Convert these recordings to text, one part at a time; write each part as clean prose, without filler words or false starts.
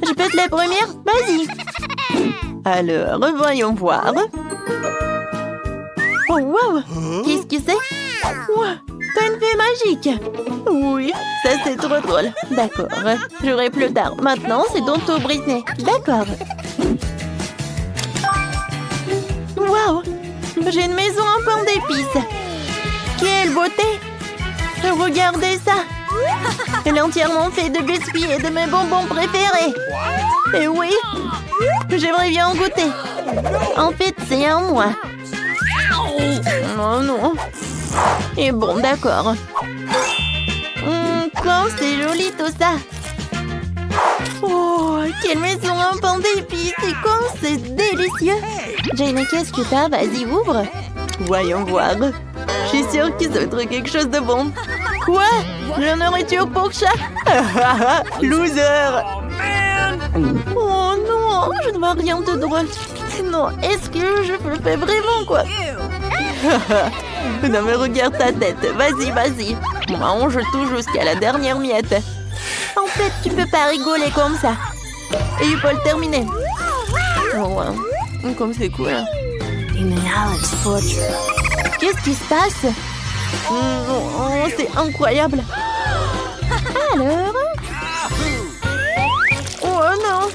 Je peux être la première? Vas-y. Alors, voyons voir. Oh, wow! Qu'est-ce que c'est? Wow! T'as une fée magique! Oui, ça c'est trop drôle. D'accord, j'aurai plus tard. Maintenant, c'est ton tour, Britney. D'accord. Wow! J'ai une maison en pain d'épices. Quelle beauté! Regardez ça! Elle est entièrement faite de biscuits et de mes bonbons préférés. Et oui, j'aimerais bien en goûter. En fait, c'est à moi. Oh non. Et bon, d'accord. Comme c'est joli tout ça. Oh, quelle maison en pain d'épices. Et comme c'est délicieux. Jane, qu'est-ce que t'as? Vas-y, ouvre. Voyons voir. Je suis sûre que ça va être quelque chose de bon. Quoi? La nourriture pour chat? Loser! Oh non, je ne vois rien de drôle. Non, est-ce que je le fais vraiment, quoi? Non mais regarde ta tête. Vas-y, vas-y. Mange tout jusqu'à la dernière miette. En fait, tu peux pas rigoler comme ça. Et il faut le terminer. Oh, ouais. Comme c'est cool. Qu'est-ce qui se passe? Oh, c'est incroyable. Alors? Oh non!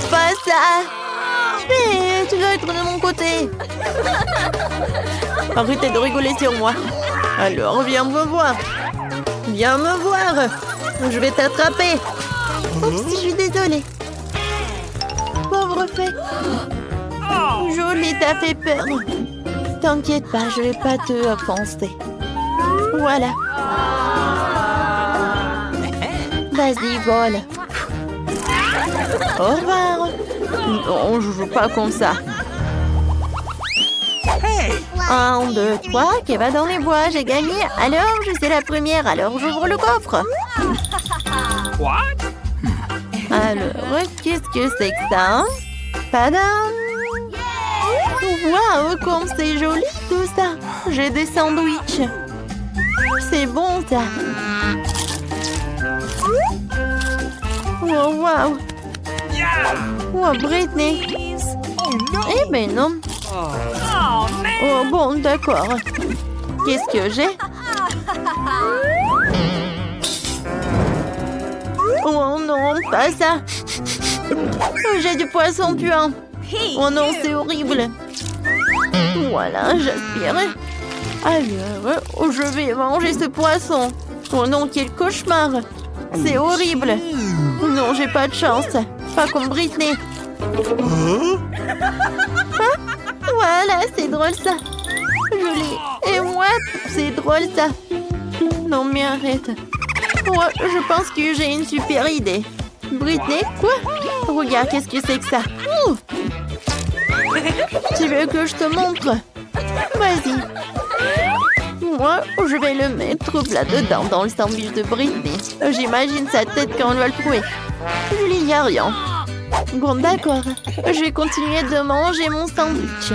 Pas ça! Mais tu dois être de mon côté. Arrêtez de rigoler sur moi. Alors, viens me voir. Viens me voir. Je vais t'attraper. Oups, je suis désolée. Pauvre fée. Jolie, t'as fait peur. T'inquiète pas, je vais pas te offenser. Voilà. Vas-y, vole. Au revoir. Non, je joue pas comme ça. 1, 2, 3, qui va dans les bois, j'ai gagné. Alors, je suis la première, alors j'ouvre le coffre. Alors, qu'est-ce que c'est que ça? Padam! Waouh, comme c'est joli tout ça. J'ai des sandwichs. C'est bon ça. Oh, waouh. Oh, Britney. Eh ben non. Oh bon, d'accord. Qu'est-ce que j'ai? Oh non, pas ça. J'ai du poisson puant. Oh non, c'est horrible. Voilà, j'aspire. Alors, je vais manger ce poisson. Oh non, quel cauchemar. C'est horrible. Non, j'ai pas de chance. Pas comme Britney. Hein? Voilà, c'est drôle ça. Joli. Et moi, c'est drôle ça. Non, mais arrête. Ouais, je pense que j'ai une super idée. Britney, quoi? Regarde, qu'est-ce que c'est que ça? Tu veux que je te montre? Vas-y. Moi, je vais le mettre là-dedans, dans le sandwich de Britney. J'imagine sa tête quand on va le trouver. Il n'y a rien. Bon, d'accord. Je vais continuer de manger mon sandwich.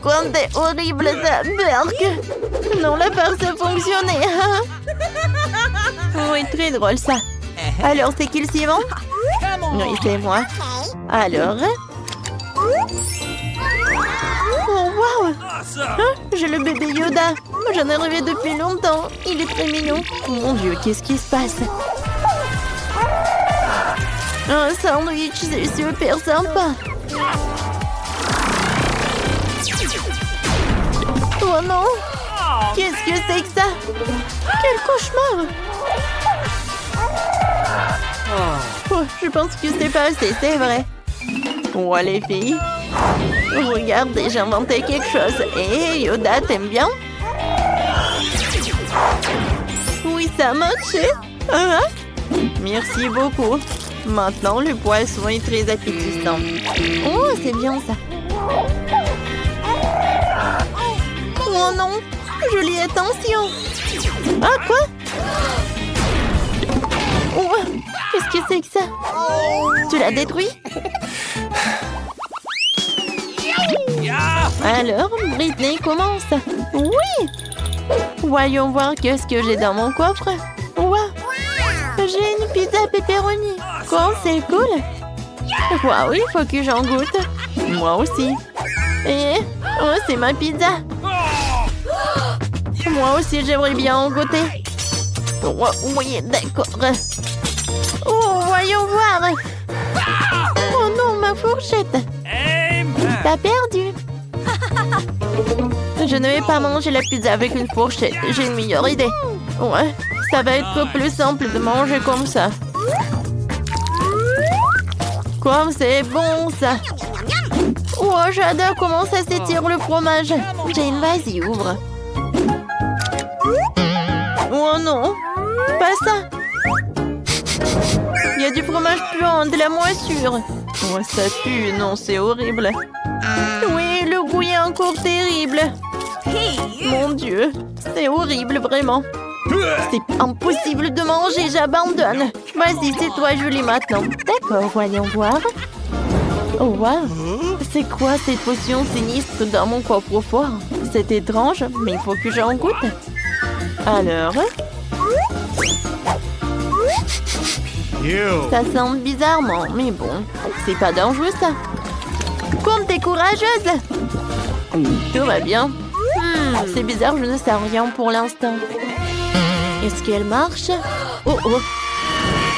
Comme c'est horrible ça, Burk. Non, la farce a fonctionné. Oui, très drôle ça. Alors, c'est qui le suivant? Oui, c'est moi. Alors? Oh, wow! Hein? J'ai le bébé Yoda. J'en ai rêvé depuis longtemps. Il est très mignon. Mon Dieu, qu'est-ce qui se passe? Un sandwich, c'est super sympa. Oh non! Qu'est-ce que c'est que ça? Quel cauchemar! Oh, je pense que c'est pas assez, c'est vrai. Oh, les filles. Regardez, j'ai inventé quelque chose. Et Yoda, t'aimes bien? Oui, ça a marché. Hein? Merci beaucoup. Maintenant, le poisson est très appétissant. Oh, c'est bien ça. Oh non, jolie attention. Ah, quoi? Oh, qu'est-ce que c'est que ça? Tu l'as détruit? Alors, Britney commence. Oui! Voyons voir qu'est-ce que j'ai dans mon coffre. Wow, J'ai une pizza pepperoni. Quoi, c'est cool? Waouh, il faut que j'en goûte. Moi aussi. Et oh, c'est ma pizza. Moi aussi, j'aimerais bien en goûter. Oh, oui, d'accord. Oh, voyons voir. Oh non, ma fourchette. T'as perdu. Je ne vais pas manger la pizza avec une fourchette. J'ai une meilleure idée. Ouais, ça va être plus simple de manger comme ça. Comme c'est bon, ça. Oh, j'adore comment ça s'étire le fromage. Jane, vas-y, ouvre. Oh non, pas ça. Il y a du fromage puant, de la moisissure. Oh, ça pue, non, c'est horrible. Oui, le goût est encore terrible. Mon Dieu, c'est horrible, vraiment. C'est impossible de manger, j'abandonne. Vas-y, c'est toi, Julie, maintenant. D'accord, voyons voir. Oh, wow. C'est quoi cette potion sinistre dans mon coffre-fort? C'est étrange, mais il faut que j'en goûte. Alors? Ça sent bizarrement, mais bon, c'est pas dangereux, ça. Comme t'es courageuse. Tout va bien. C'est bizarre, je ne sais rien pour l'instant. Est-ce qu'elle marche? Oh oh.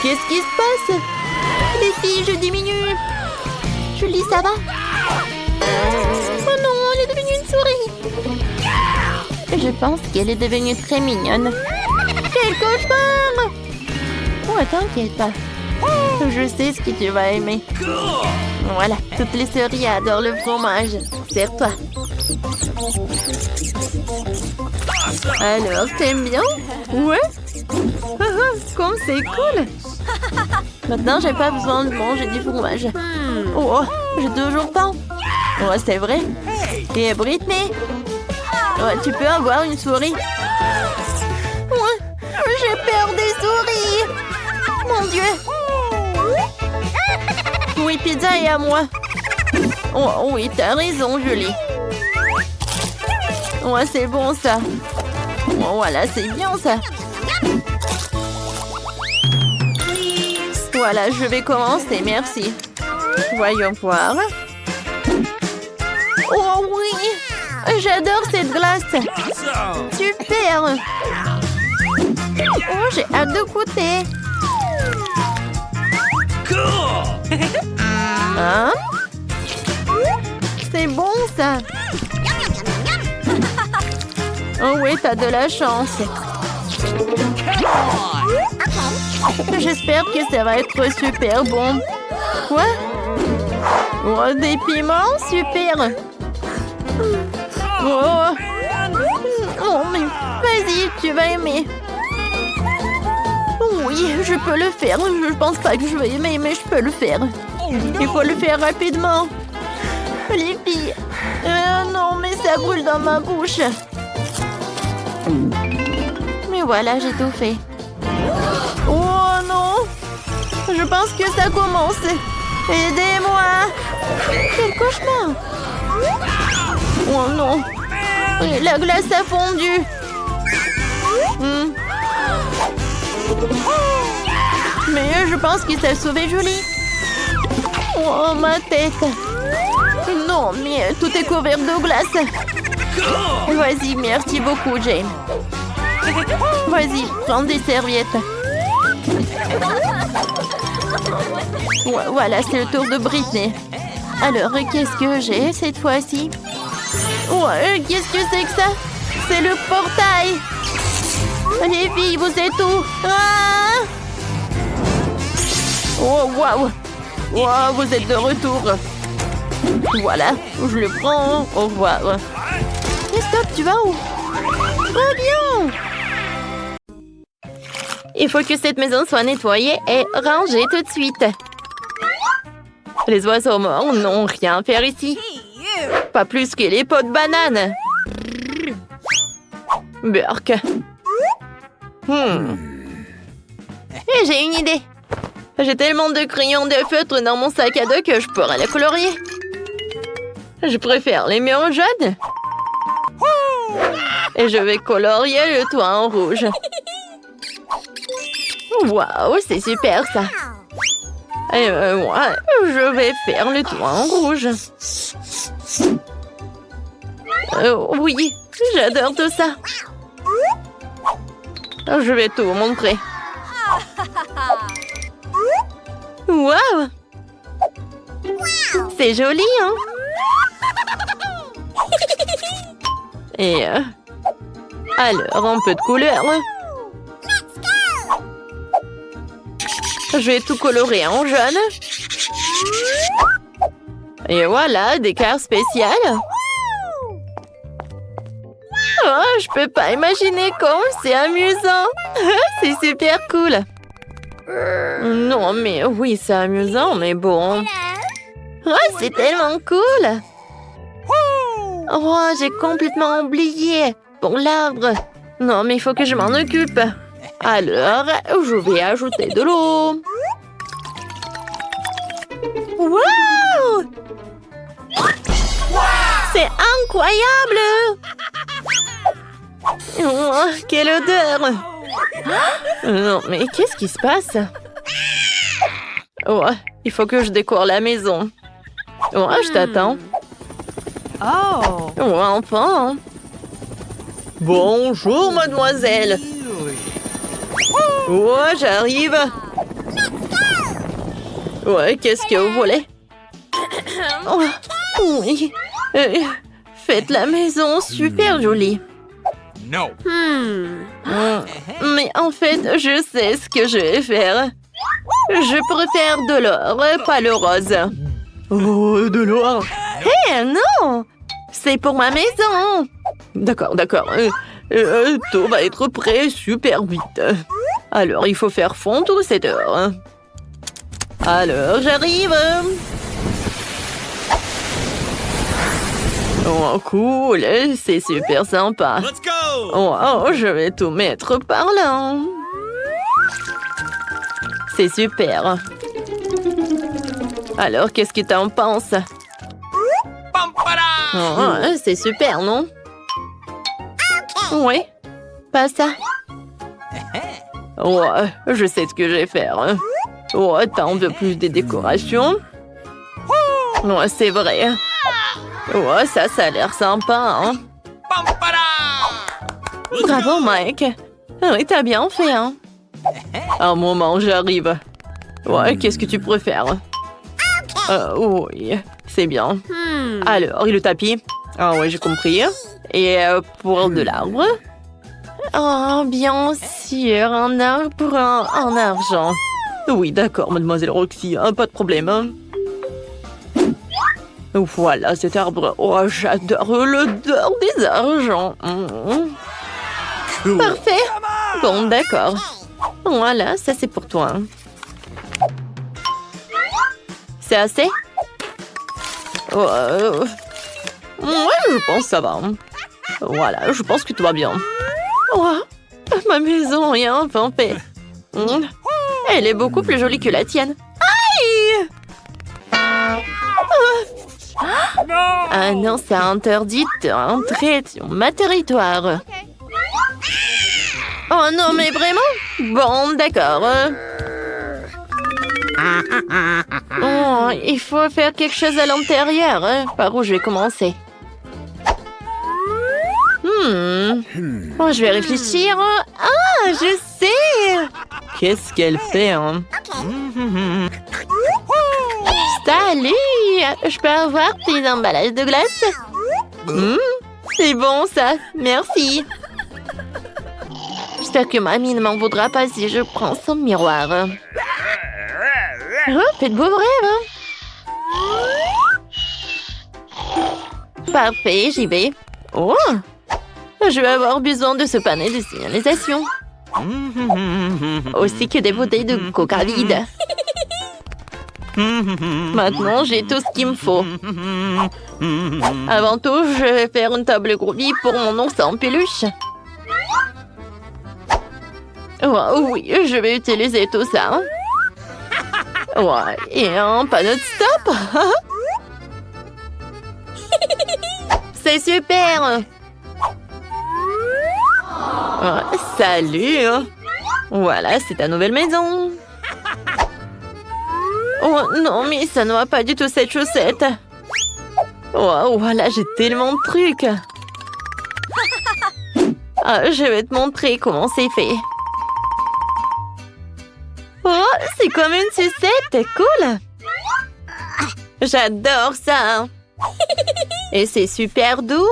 Qu'est-ce qui se passe? Les filles, je diminue. Julie, ça va? Oh non, elle est devenue une souris. Je pense qu'elle est devenue très mignonne. Quel cauchemar! Oh, t'inquiète pas. Je sais ce que tu vas aimer. Voilà, toutes les souris adorent le fromage. Serre-toi. Alors, t'aimes bien? Ouais. Comme c'est cool. Maintenant, j'ai pas besoin de manger du fromage. Oh, j'ai toujours faim. Ouais, c'est vrai. Et Britney? Ouais, tu peux avoir une souris. Ouais, j'ai peur des souris. Mon Dieu. Oui, pizza est à moi. Oh, oui, t'as raison, Julie. Ouais, c'est bon, ça. Oh, voilà, c'est bien, ça. Voilà, je vais commencer, merci. Voyons voir. Oh, oui. J'adore cette glace. Super. Oh, j'ai hâte de goûter. Hein? C'est bon, ça. Oh oui, t'as de la chance. J'espère que ça va être super bon. Quoi? Oh, des piments? Super. Oh. Oh, mais vas-y, tu vas aimer. Oui, je peux le faire. Je pense pas que je vais aimer, mais je peux le faire. Il faut le faire rapidement. Les filles. Non, mais ça brûle dans ma bouche. Mais voilà, j'ai tout fait. Oh non! Je pense que ça commence. Aidez-moi! Quel cauchemar! Oh non! La glace a fondu. Mais je pense qu'il s'est sauvé, Julie. Oh, ma tête! Non, mais tout est couvert de glace. Vas-y, merci beaucoup, Jane. Vas-y, prends des serviettes. Voilà, c'est le tour de Britney. Alors, qu'est-ce que j'ai cette fois-ci? Ouais, qu'est-ce que c'est que ça? C'est le portail. Les filles, vous êtes où? Ah! Oh, waouh! Wow, vous êtes de retour. Voilà, je le prends. Au revoir. Stop, tu vas où? Oh, bien! Il faut que cette maison soit nettoyée et rangée tout de suite. Les oiseaux morts n'ont rien à faire ici. Pas plus que les pots de bananes. Burk. Et j'ai une idée. J'ai tellement de crayons de feutre dans mon sac à dos que je pourrais les colorier. Je préfère les murs jaunes. Et je vais colorier le toit en rouge. Waouh, c'est super ça. Et moi, je vais faire le toit en rouge. Oui, j'adore tout ça. Je vais tout vous montrer. Waouh! C'est joli, hein? Et alors, un peu de couleur. Je vais tout colorer en jaune. Et voilà, des cartes spéciales. Oh, je peux pas imaginer comme c'est amusant. C'est super cool. Non, mais oui, c'est amusant, mais bon. Oh, c'est tellement cool. Oh, j'ai complètement oublié. Pour l'arbre. Non, mais il faut que je m'en occupe. Alors, je vais ajouter de l'eau. Wow! C'est incroyable! Oh, quelle odeur! Non, mais qu'est-ce qui se passe? Oh, il faut que je décore la maison. Oh, je t'attends. Oh, enfin! Bonjour, mademoiselle! Oh, j'arrive! Ouais, qu'est-ce que vous voulez? Oh, oui. Faites la maison super jolie. No. Mais en fait, je sais ce que je vais faire. Je préfère de l'or, pas le rose. Oh, de l'or? Hé, non! C'est pour ma maison. D'accord, d'accord. Tout va être prêt super vite. Alors, il faut faire fondre cette or. Alors, j'arrive. Oh, cool. C'est super sympa. Let's go. Oh, je vais tout mettre par là. C'est super. Alors, qu'est-ce que t'en penses? Oh, c'est super, non? Oui, pas ça. Oh, je sais ce que je vais faire. Oh, t'en veux plus des décorations? Oh, c'est vrai. Oh, ça a l'air sympa, hein? Bravo, Mike. Oui, t'as bien fait, hein? Un moment, j'arrive. Ouais, qu'est-ce que tu préfères? Oui, c'est bien. Alors, et le tapis? Ah ouais, j'ai compris. Et pour de l'arbre? Oh, bien sûr, un arbre pour un argent. Oui, d'accord, mademoiselle Roxy, pas de problème. Voilà cet arbre. Oh, j'adore l'odeur des argents. Parfait. Bon, d'accord. Voilà, ça c'est pour toi. C'est assez? Ouais, je pense que ça va. Voilà, je pense que tout va bien. Oh, ma maison est enfin faite. Elle est beaucoup plus jolie que la tienne. Aïe! Ah non, c'est interdit d'entrer sur ma territoire. Oh non, mais vraiment? Bon, d'accord. Oh, il faut faire quelque chose à l'intérieur. Par où je vais commencer? Oh, je vais réfléchir. Ah, je sais! Qu'est-ce qu'elle fait, hein? Salut! Je peux avoir tes emballages de glace? C'est bon, ça. Merci. J'espère que mamie ne m'en voudra pas si je prends son miroir. Oh, faites beaux rêves. Parfait, j'y vais. Oh! Je vais avoir besoin de ce panneau de signalisation. Aussi que des bouteilles de coca vides. Maintenant, j'ai tout ce qu'il me faut. Avant tout, je vais faire une table groovy pour mon ours en peluche. Oh, oui, je vais utiliser tout ça. Ouais, et un panneau de stop. C'est super. Oh, salut. Voilà, c'est ta nouvelle maison. Oh non, mais ça ne va pas du tout cette chaussette. Oh, voilà, j'ai tellement de trucs. Ah, je vais te montrer comment c'est fait. Oh, c'est comme une sucette, cool. J'adore ça. Et c'est super doux.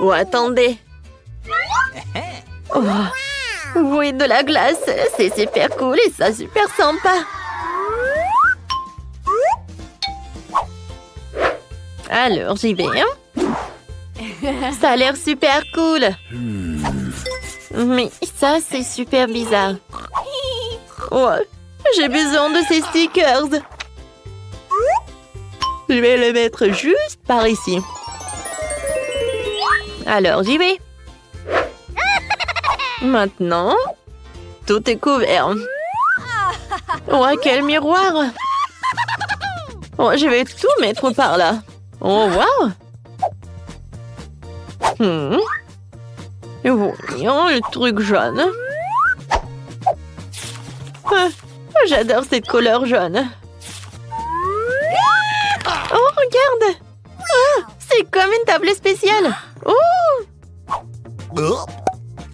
Oh, attendez. Oh, oui, de la glace, c'est super cool et ça super sympa. Alors, j'y vais. Ça a l'air super cool. Mais ça, c'est super bizarre. Oh, j'ai besoin de ces stickers. Je vais les mettre juste par ici. Alors, j'y vais. Maintenant, tout est couvert. Oh, quel miroir! Oh, je vais tout mettre par là. Oh, wow! Voyons le truc jaune. Ah, j'adore cette couleur jaune. Oh, regarde! Ah, c'est comme une table spéciale. Oh!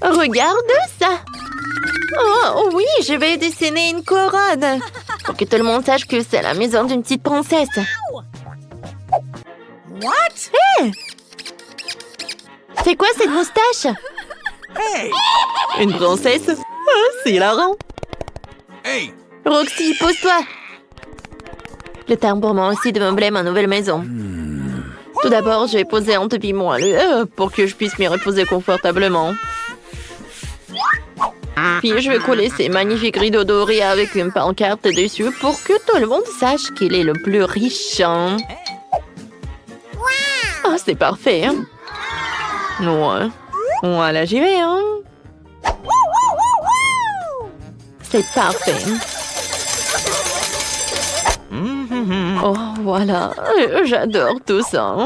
Regarde ça! Oh oui, je vais dessiner une couronne pour que tout le monde sache que c'est la maison d'une petite princesse. What? Hey! C'est quoi cette moustache? Hey! Une princesse? Ah, c'est hilarant. Hey! Roxy, pose-toi. Le temps pour moi aussi de meubler ma nouvelle maison. Tout d'abord, je vais poser un tapis moelleux pour que je puisse m'y reposer confortablement. Puis je vais coller ces magnifiques rideaux dorés avec une pancarte dessus pour que tout le monde sache qu'il est le plus riche. Oh, c'est parfait. Ouais. Voilà, j'y vais. C'est parfait. Oh, voilà. J'adore tout ça.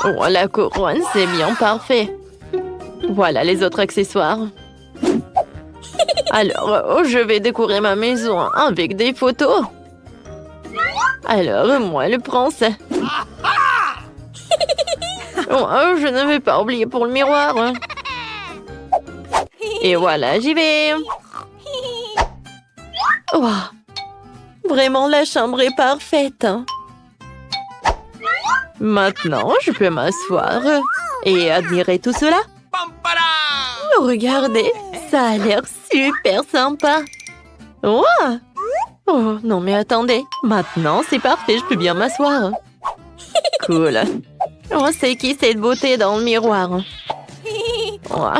Oh, la couronne, c'est bien parfait. Voilà les autres accessoires. Alors, je vais décorer ma maison avec des photos. Alors, moi, le prince. Oh, je ne vais pas oublier pour le miroir. Et voilà, j'y vais. Oh, vraiment, la chambre est parfaite. Maintenant, je peux m'asseoir et admirer tout cela. Regardez, ça a l'air super sympa. Oh! Oh, non mais attendez. Maintenant, c'est parfait, je peux bien m'asseoir. Cool. Oh, c'est qui cette beauté dans le miroir? Oh,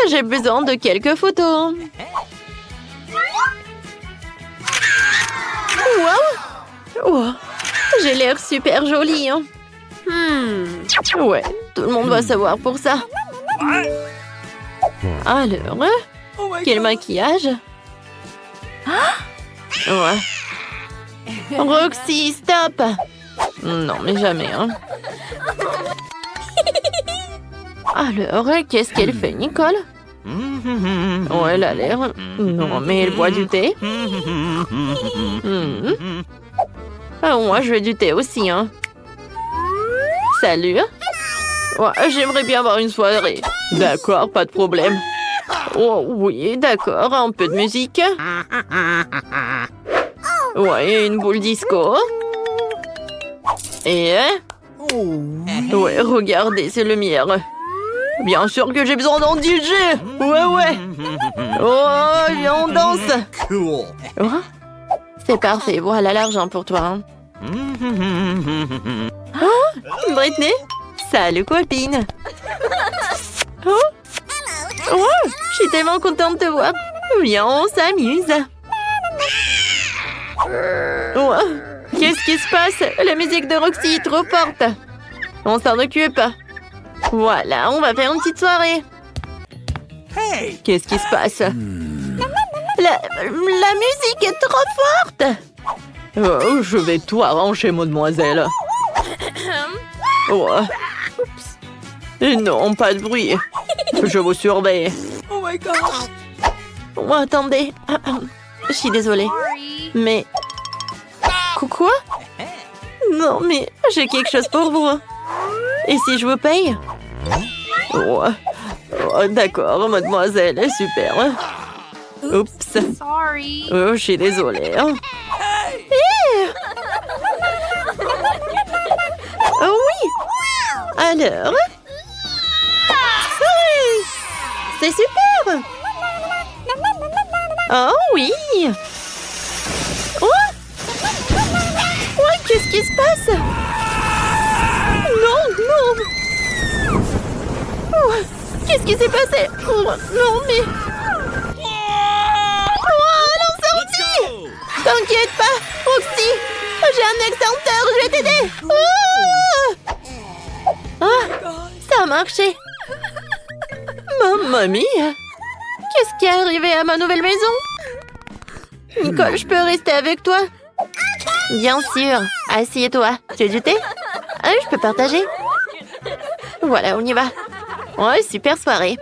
j'ai besoin de quelques photos. Wow! Oh, j'ai l'air super jolie. Hein? Ouais, tout le monde va savoir pour ça. Alors, quel maquillage? Ouais. Roxy, stop! Non, mais jamais, hein. Alors, qu'est-ce qu'elle fait, Nicole? Oh, elle a l'air... Non, mais elle boit du thé. Ah, moi, je veux du thé aussi, hein. Salut. Ouais, j'aimerais bien avoir une soirée. D'accord, pas de problème. Oh, oui, d'accord, un peu de musique. Ouais, une boule disco. Et... ouais, regardez, c'est le mien. Bien sûr que j'ai besoin d'un DJ. Ouais. Oh, viens, on danse. Cool. Oh, c'est parfait, voilà l'argent pour toi. Hein. Oh, Britney. Salut, copine. Oh, je suis tellement contente de te voir. Viens, on s'amuse. Oh, qu'est-ce qui se passe? La musique de Roxy est trop forte. On s'en occupe. Voilà, on va faire une petite soirée. Hey! Qu'est-ce qui se passe? La musique est trop forte. Oh, je vais tout arranger, mademoiselle. Oh. Oups. Non, pas de bruit. Je vous surveille. Oh my god. Oh, attendez. Je suis désolée. Mais... Quoi? Non, mais j'ai quelque chose pour vous. Et si je vous paye? Oh, d'accord, mademoiselle. Super. Oups. Oh, je suis désolée. Oh oui. Alors? Oui. C'est super. Oh oui. Oh. Ouais, qu'est-ce qui se passe? Non, non. Oh, qu'est-ce qui s'est passé? Oh, non, mais... Oh, elle en sortit. T'inquiète pas, Roxy. J'ai un extincteur, je vais t'aider. Oh. Ah, ça a marché. Mamma mia. Qu'est-ce qui est arrivé à ma nouvelle maison? Nicole, je peux rester avec toi? Bien sûr. Assieds-toi. Tu veux du thé? Ah, je peux partager. Voilà, on y va. Ouais, super soirée.